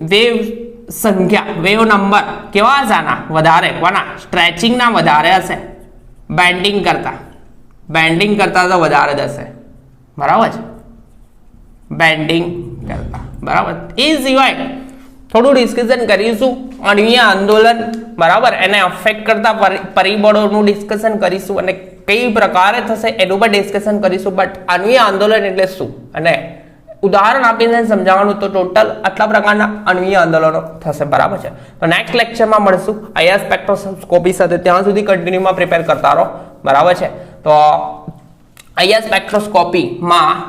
વેવ સંખ્યા વેવ નંબર કેવા હશે આના વધારે કોના સ્ટ્રેચિંગના વધારે હશે બેન્ડિંગ કરતા તો વધારે જ હશે બરાબર છે બેન્ડિંગ કરતા બરાબર એ સિવાય થોડું ડિસ્કશન કરીશું અણ્વીય આંદોલન બરાબર એને અફેક્ટ કરતા પરિબળોનું ડિસ્કશન કરીશું અને કઈ પ્રકારે થશે એનું પણ ડિસ્કશન કરીશું બટ અણ્વીય આંદોલન એટલે શું અને ઉદાહરણ આપીને સમજાવવાનું તો ટોટલ આટલા પ્રકારના અણ્વીય આંદોલનો થશે બરાબર છે તો નેક્સ્ટ લેક્ચરમાં મળશું આઈઆર સ્પેક્ટ્રોસ્કોપી સાથે ત્યાં સુધી કન્ટિન્યુમાં પ્રિપેર કરતા રહો બરાબર છે તો આઈઆર સ્પેક્ટ્રોસ્કોપીમાં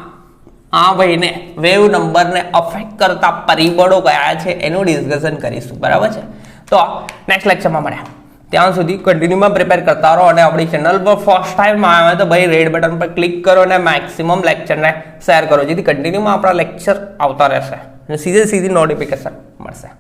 આ વહીને વેવ નંબરને અફેક્ટ કરતા પરિબળો કયા છે એનું ડિસ્કશન કરીશું બરાબર છે તો નેક્સ્ટ લેક્ચરમાં મળ્યા ત્યાં સુધી કન્ટિન્યુમાં પ્રિપેર કરતા રહો અને આપણી ચેનલ પર ફર્સ્ટ ટાઈમ આવ્યા તો ભાઈ રેડ બટન પર ક્લિક કરો અને મેક્સિમમ લેક્ચરને શેર કરો જેથી કન્ટિન્યુમાં આપણા લેક્ચર આવતા રહેશે અને સીધી નોટિફિકેશન મળશે